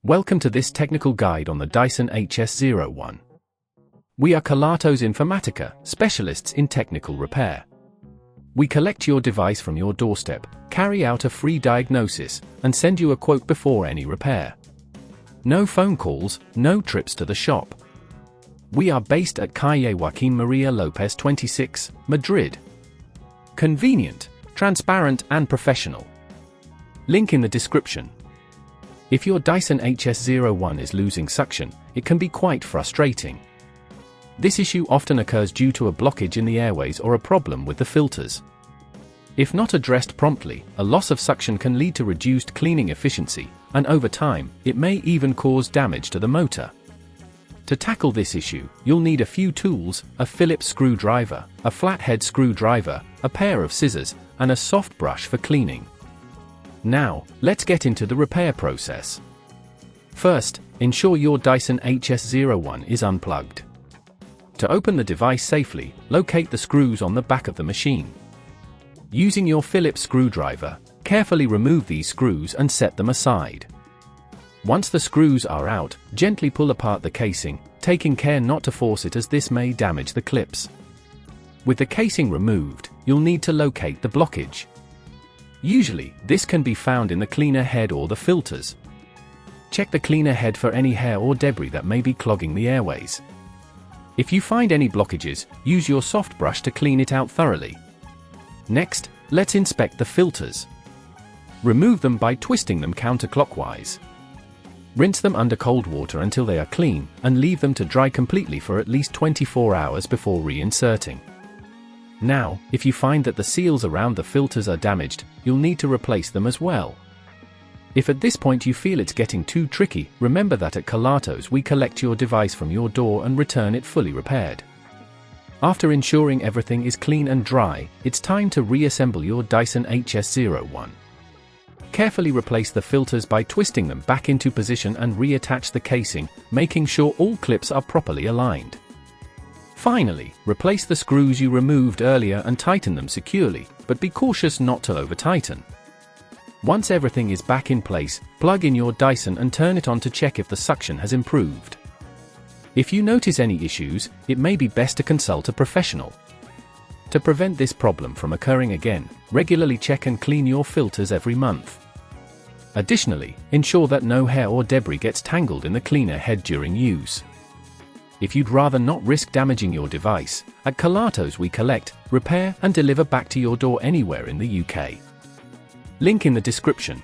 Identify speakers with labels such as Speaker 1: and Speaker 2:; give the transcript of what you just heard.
Speaker 1: Welcome to this technical guide on the Dyson HS01. We are Kelatos Informatica, specialists in technical repair. We collect your device from your doorstep, carry out a free diagnosis, and send you a quote before any repair. No phone calls, no trips to the shop. We are based at Calle Joaquín María López 26, Madrid. Convenient, transparent and professional. Link in the description. If your Dyson HS01 is losing suction, it can be quite frustrating. This issue often occurs due to a blockage in the airways or a problem with the filters. If not addressed promptly, a loss of suction can lead to reduced cleaning efficiency, and over time, it may even cause damage to the motor. To tackle this issue, you'll need a few tools: a Phillips screwdriver, a flathead screwdriver, a pair of scissors, and a soft brush for cleaning. Now, let's get into the repair process. First, ensure your Dyson HS01 is unplugged. To open the device safely, locate the screws on the back of the machine. Using your Phillips screwdriver, carefully remove these screws and set them aside. Once the screws are out, gently pull apart the casing, taking care not to force it as this may damage the clips. With the casing removed, you'll need to locate the blockage. Usually, this can be found in the cleaner head or the filters. Check the cleaner head for any hair or debris that may be clogging the airways. If you find any blockages, use your soft brush to clean it out thoroughly. Next, let's inspect the filters. Remove them by twisting them counterclockwise. Rinse them under cold water until they are clean, and leave them to dry completely for at least 24 hours before reinserting. Now, if you find that the seals around the filters are damaged, you'll need to replace them as well. If at this point you feel it's getting too tricky, remember that at Kelatos we collect your device from your door and return it fully repaired. After ensuring everything is clean and dry, it's time to reassemble your Dyson HS01. Carefully replace the filters by twisting them back into position and reattach the casing, making sure all clips are properly aligned. Finally, replace the screws you removed earlier and tighten them securely, but be cautious not to over-tighten. Once everything is back in place, plug in your Dyson and turn it on to check if the suction has improved. If you notice any issues, it may be best to consult a professional. To prevent this problem from occurring again, regularly check and clean your filters every month. Additionally, ensure that no hair or debris gets tangled in the cleaner head during use. If you'd rather not risk damaging your device, at Kelatos we collect, repair and deliver back to your door anywhere in the UK. Link in the description.